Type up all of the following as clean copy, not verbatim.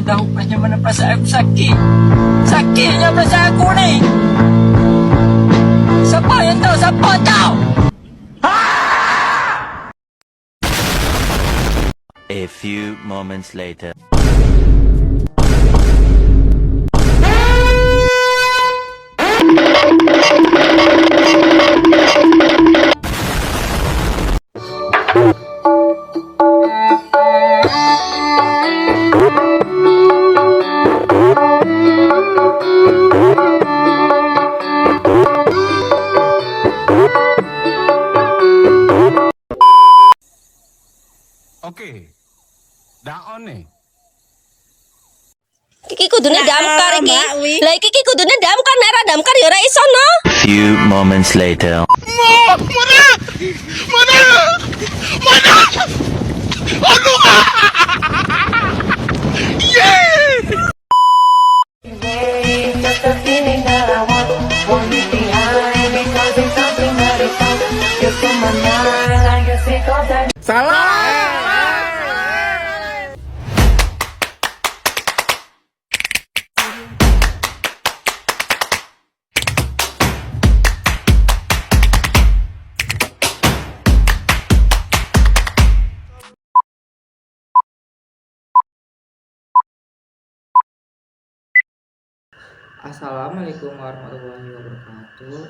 tahu macam mana perasaan aku sakit. Sakitnya perasaan aku ni. Siapa yang tahu? Siapa tahu? A few moments later. Oke, daon nih. Iki kudune damkar iki. Lah iki kudune damkar, nek ora damkar ya ora iso no. Few moments later. Assalamualaikum warahmatullahi wabarakatuh.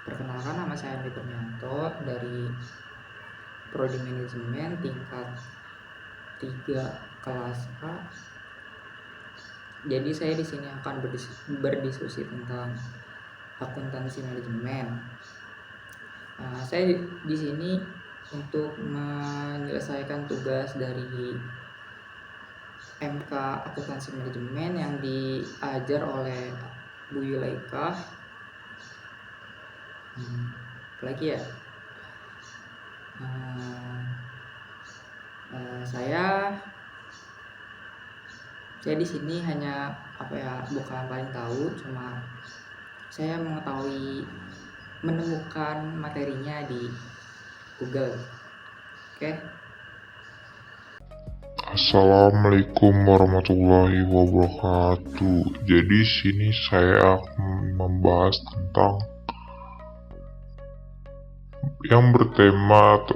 Perkenalkan, nama saya Andi Permianto dari Prodi Manajemen tingkat 3 kelas A. Jadi saya di sini akan berdiskusi tentang akuntansi manajemen. Saya di sini untuk menyelesaikan tugas dari MK Akuntansi Manajemen yang diajar oleh Bu Yulaika. Lagi ya, saya di sini hanya bukan paling tahu, cuma saya mengetahui menemukan materinya di Google. Oke. Assalamualaikum warahmatullahi wabarakatuh. Jadi sini saya akan membahas tentang yang bertemakan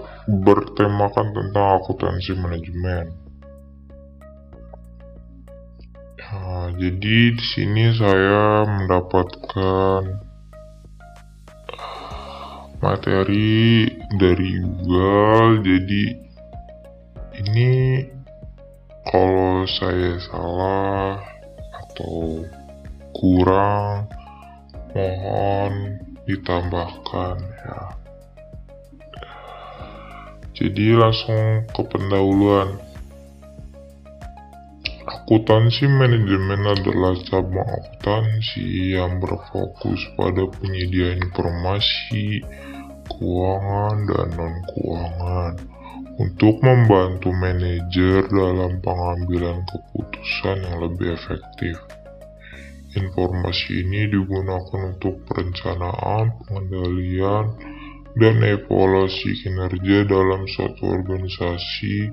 tentang akuntansi manajemen. Jadi di sini saya mendapatkan materi dari Google. Jadi ini kalau saya salah atau kurang, mohon ditambahkan ya. Jadi langsung ke pendahuluan. Akuntansi manajemen adalah cabang akuntansi yang berfokus pada penyediaan informasi keuangan dan non-keuangan untuk membantu manajer dalam pengambilan keputusan yang lebih efektif. Informasi ini digunakan untuk perencanaan, pengendalian, dan evaluasi kinerja dalam suatu organisasi.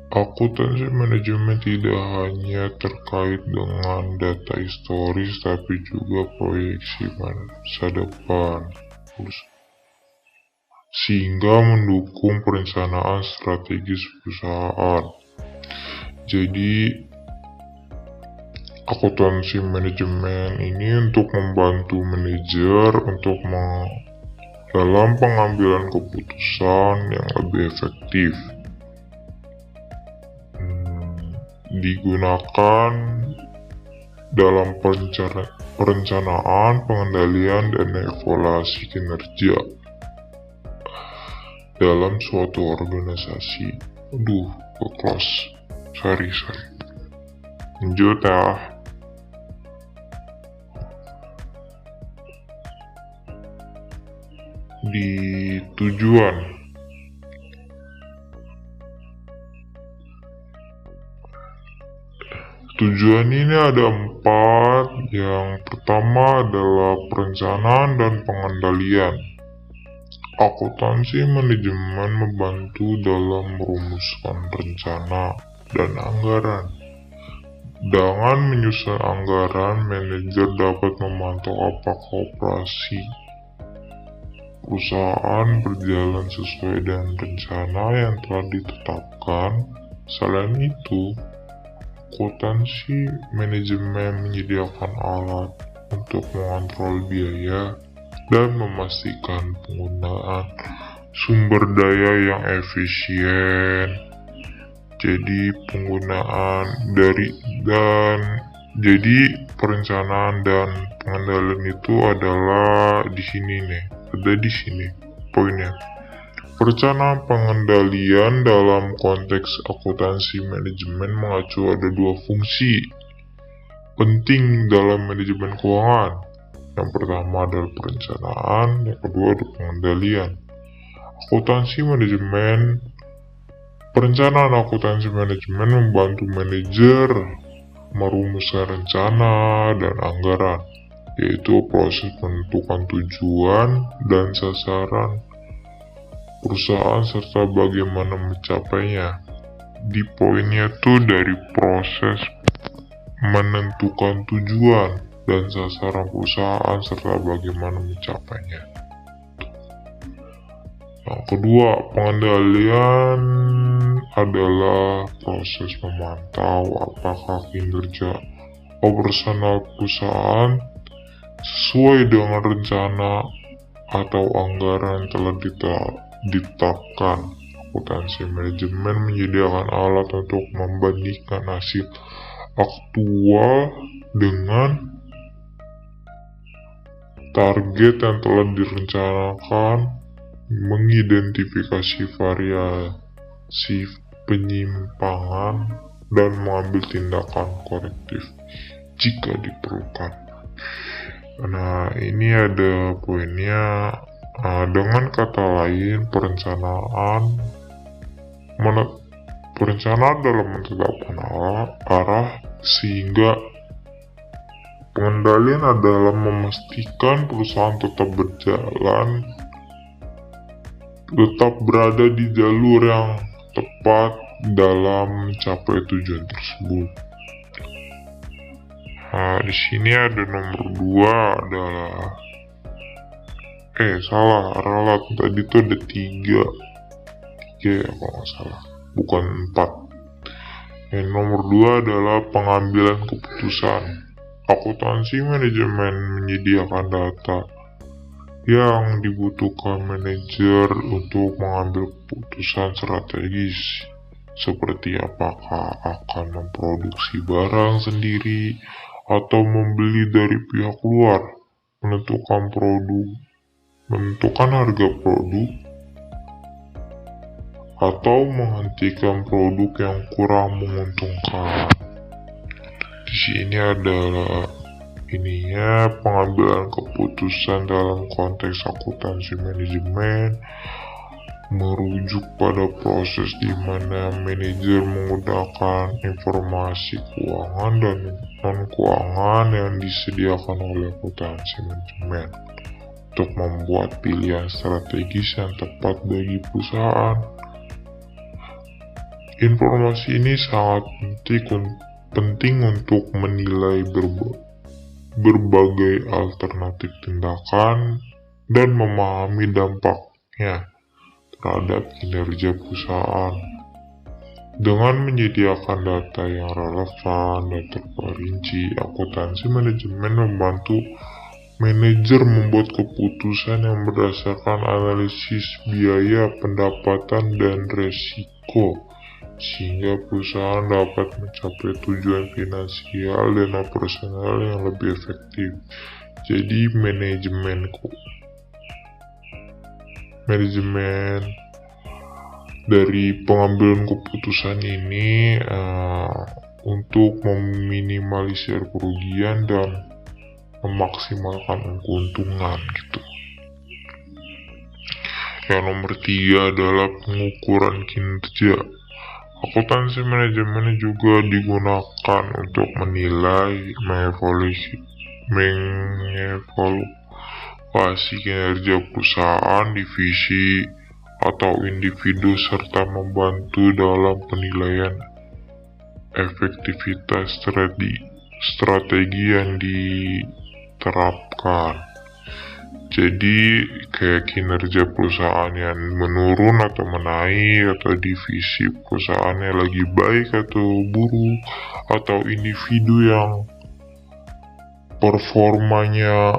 Akuntansi manajemen tidak hanya terkait dengan data historis, tapi juga proyeksi masa depan, sehingga mendukung perencanaan strategis perusahaan. Jadi akuntansi manajemen ini untuk membantu manajer untuk dalam pengambilan keputusan yang lebih efektif. Digunakan dalam perencanaan, pengendalian, dan evaluasi kinerja dalam suatu organisasi. Sorry. Lanjut ya. Di tujuan. Tujuan ini ada 4. Yang pertama adalah perencanaan dan pengendalian. Akuntansi manajemen membantu dalam merumuskan rencana dan anggaran Dengan menyusun anggaran, manajer dapat memantau apakah operasi perusahaan berjalan sesuai dengan rencana yang telah ditetapkan. Selain itu, akuntansi manajemen menyediakan alat untuk mengontrol biaya dan memastikan penggunaan sumber daya yang efisien. Jadi perencanaan dan pengendalian itu adalah di sini nih. Ada di sini poinnya. Perencanaan pengendalian dalam konteks akuntansi manajemen mengacu ada dua fungsi penting dalam manajemen keuangan. Yang pertama adalah perencanaan, yang kedua adalah pengendalian. Perencanaan akuntansi manajemen membantu manajer merumuskan rencana dan anggaran, yaitu proses menentukan tujuan dan sasaran perusahaan serta bagaimana mencapainya. Di poinnya tuh dari proses menentukan tujuan dan sasaran perusahaan serta bagaimana mencapainya. Yang kedua, pengendalian adalah proses memantau apakah kinerja operasional perusahaan sesuai dengan rencana atau anggaran yang telah ditetapkan. Akuntansi manajemen menyediakan alat untuk membandingkan hasil aktual dengan target yang telah direncanakan, mengidentifikasi variasi penyimpangan, dan mengambil tindakan korektif jika diperlukan. Nah, ini ada poinnya. Dengan kata lain, perencanaan dalam menetapkan arah, sehingga pengendalian adalah memastikan perusahaan tetap berada di jalur yang tepat dalam mencapai tujuan tersebut. Nah, di sini ada nomor 2 adalah ralat. Tadi tuh ada 3 ya kalau nggak salah, bukan 4. Nomor 2 adalah pengambilan keputusan. Akuntansi manajemen menyediakan data yang dibutuhkan manajer untuk mengambil keputusan strategis, seperti apakah akan memproduksi barang sendiri atau membeli dari pihak luar, menentukan harga produk, atau menghentikan produk yang kurang menguntungkan. Di sini adalah pengambilan keputusan dalam konteks akuntansi manajemen merujuk pada proses di mana manajer menggunakan informasi keuangan dan non-keuangan yang disediakan oleh akuntansi manajemen untuk membuat pilihan strategis yang tepat bagi perusahaan. Informasi ini sangat penting untuk menilai berbagai alternatif tindakan dan memahami dampaknya terhadap kinerja perusahaan. Dengan menyediakan data yang relevan dan terperinci, akuntansi manajemen membantu manajer membuat keputusan yang berdasarkan analisis biaya, pendapatan, dan resiko, sehingga perusahaan dapat mencapai tujuan finansial dan operasional yang lebih efektif. Jadi manajemen dari pengambilan keputusan ini untuk meminimalisir kerugian dan memaksimalkan keuntungan gitu. Yang nomor 3 adalah pengukuran kinerja. Akuntansi manajemen juga digunakan untuk menilai, mengevaluasi kinerja perusahaan, divisi, atau individu serta membantu dalam penilaian efektivitas strategi yang diterapkan. Jadi kayak kinerja perusahaan yang menurun atau menaik, atau divisi perusahaan yang lagi baik atau buruk, atau individu yang performanya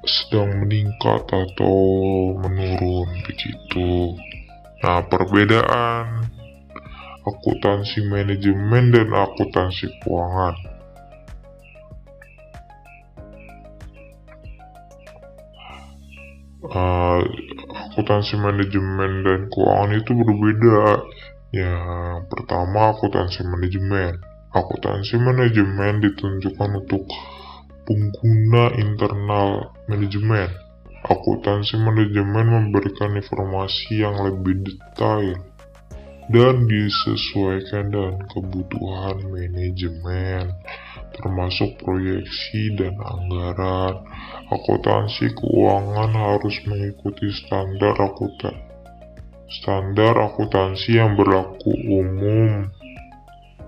sedang meningkat atau menurun begitu. Nah, perbedaan akuntansi manajemen dan akuntansi keuangan. Akuntansi manajemen dan keuangan itu berbeda. Yang pertama, akuntansi manajemen. Akuntansi manajemen ditunjukkan untuk pengguna internal manajemen. Akuntansi manajemen memberikan informasi yang lebih detail dan disesuaikan dengan kebutuhan manajemen, termasuk proyeksi dan anggaran. Akuntansi keuangan harus mengikuti standar akuntansi yang berlaku umum,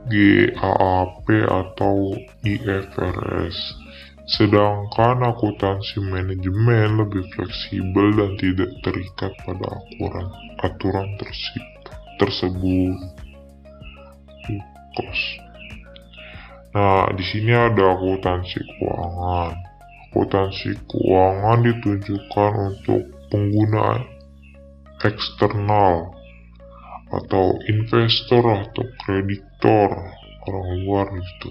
GAAP atau IFRS. Sedangkan akuntansi manajemen lebih fleksibel dan tidak terikat pada aturan tersebut. Nah, di sini ada akuntansi keuangan. Akuntansi keuangan ditujukan untuk pengguna eksternal atau investor atau kreditor, orang luar gitu,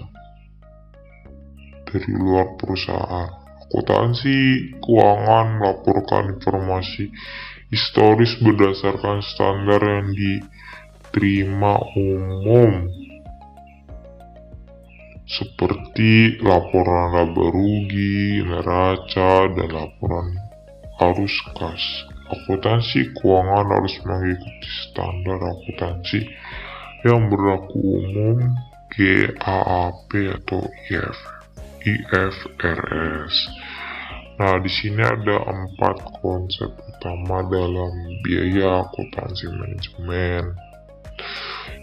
dari luar perusahaan. Akuntansi keuangan melaporkan informasi historis berdasarkan standar yang diterima umum, seperti laporan laba rugi, neraca, dan laporan arus kas. Akuntansi keuangan harus mengikuti standar akuntansi yang berlaku umum, GAAP atau IFRS. Nah, di sini ada 4 konsep utama dalam biaya akuntansi manajemen.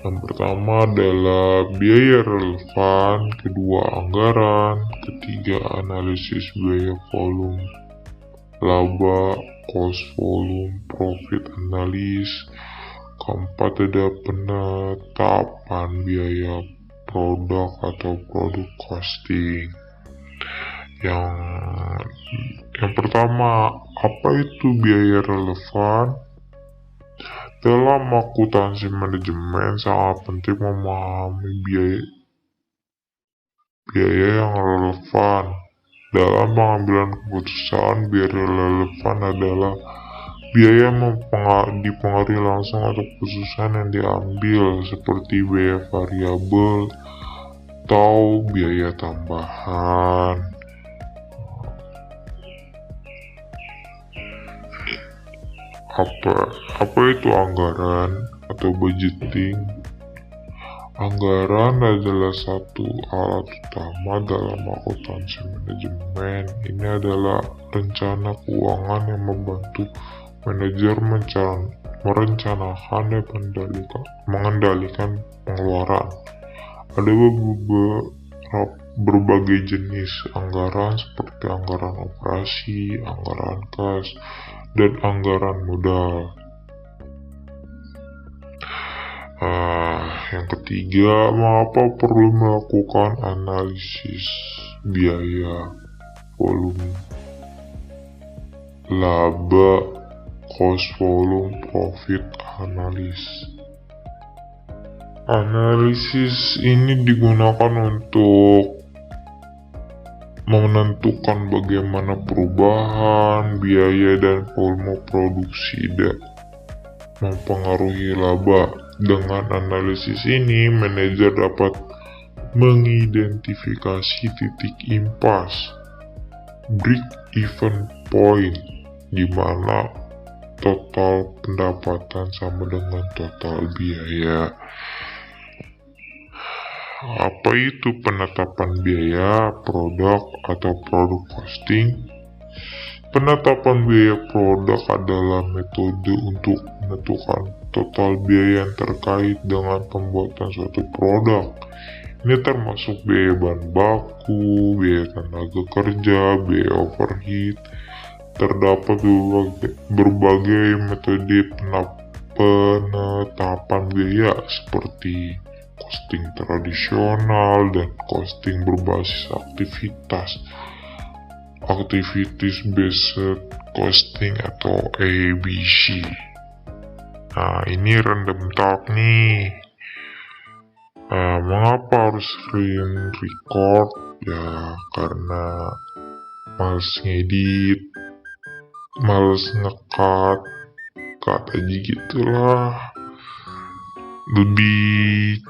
Yang pertama adalah biaya relevan, kedua anggaran, ketiga analisis biaya volume laba, cost volume, profit analis, keempat ada penetapan biaya produk atau product costing. Yang pertama, apa itu biaya relevan? Dalam akuntansi manajemen sangat penting memahami biaya yang relevan. Dalam pengambilan keputusan, biaya relevan adalah biaya yang dipengaruhi langsung atau keputusan yang diambil, seperti biaya variabel atau biaya tambahan. Apa itu anggaran atau budgeting? Anggaran adalah satu alat utama dalam akuntansi manajemen. Ini adalah rencana keuangan yang membantu manajer merencanakan dan mengendalikan pengeluaran. Ada berbagai jenis anggaran seperti anggaran operasi, anggaran kas, dan anggaran modal. Yang ketiga, mengapa perlu melakukan analisis biaya volume laba, cost volume, profit analis. Analisis ini digunakan untuk menentukan bagaimana perubahan biaya dan volume produksi mempengaruhi laba. Dengan analisis ini, manajer dapat mengidentifikasi titik impas, break-even point, di mana total pendapatan sama dengan total biaya. Apa itu penetapan biaya produk atau product costing? Penetapan biaya produk adalah metode untuk menentukan total biaya yang terkait dengan pembuatan suatu produk. Ini termasuk biaya bahan baku, biaya tenaga kerja, biaya overheat. Terdapat berbagai metode penetapan biaya seperti costing tradisional dan costing berbasis aktivitas, activities based costing atau ABC. Nah, ini random talk nih. Mengapa harus screen record? Ya karena males ngedit, males ngekat aja gitulah. Lebih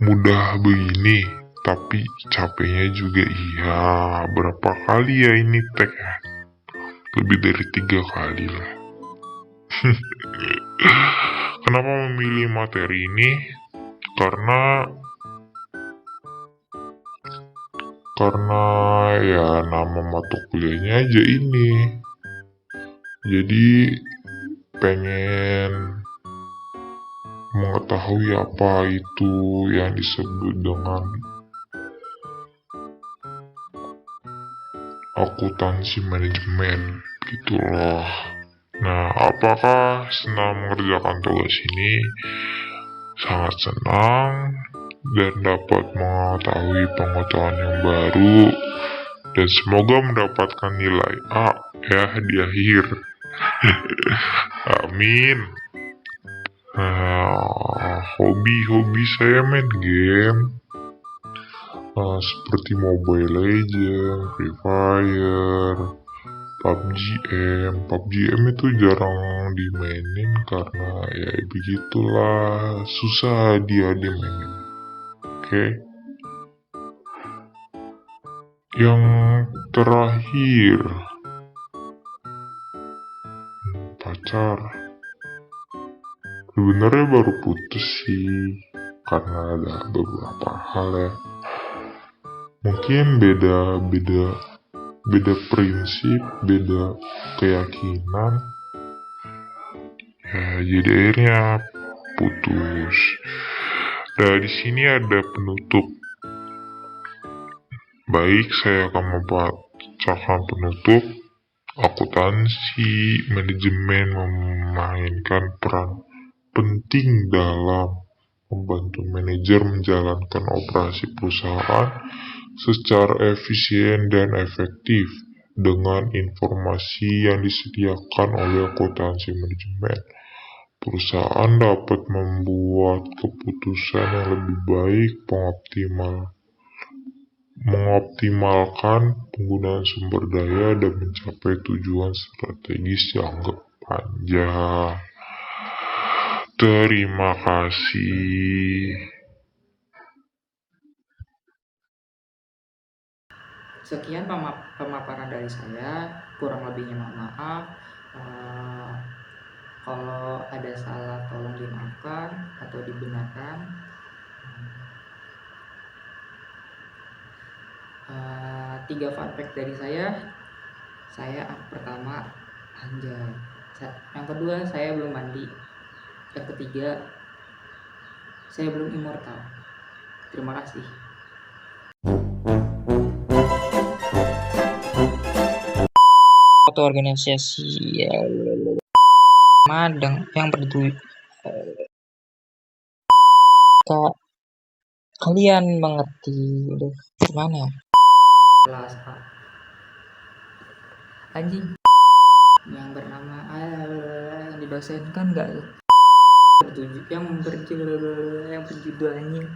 mudah begini, tapi capeknya juga iya. Berapa kali ya ini tag ya? Lebih dari 3 kali lah. Kenapa memilih materi ini? Karena ya nama mata kuliahnya aja ini. Jadi pengen mengetahui apa itu yang disebut dengan akuntansi manajemen gitu loh. Nah, apakah senang mengerjakan tugas ini? Sangat senang dan dapat mengetahui pengetahuan yang baru dan semoga mendapatkan nilai A ya di akhir. Amin. Hobi saya main game seperti Mobile Legends, Free Fire, PUBG M itu jarang dimainin karena ya begitulah, susah dia dimainin. Oke. Yang terakhir, pacar. Sebenarnya baru putus sih karena ada beberapa hal ya. Mungkin beda prinsip, beda keyakinan. Ya, jadi akhirnya putus. Nah, di sini ada penutup. Baik, saya akan membacakan penutup. Akuntansi manajemen memainkan peran penting dalam membantu manajer menjalankan operasi perusahaan secara efisien dan efektif. Dengan informasi yang disediakan oleh akuntansi manajemen, perusahaan dapat membuat keputusan yang lebih baik, mengoptimalkan penggunaan sumber daya dan mencapai tujuan strategis jangka panjang. Terima kasih. Sekian pemaparan dari saya, kurang lebihnya mohon maaf. Kalau ada salah tolong dimaafkan atau dibenarkan. 3 fun fact dari saya pertama anjay, yang kedua saya belum mandi, yang ketiga saya belum immortal. Terima kasih. Atau organisasi ya, madang yang berdua. Kalian mengerti udah gimana? Kelas A anjing yang bernama yang didosenkan nggak yang berjudul anjing.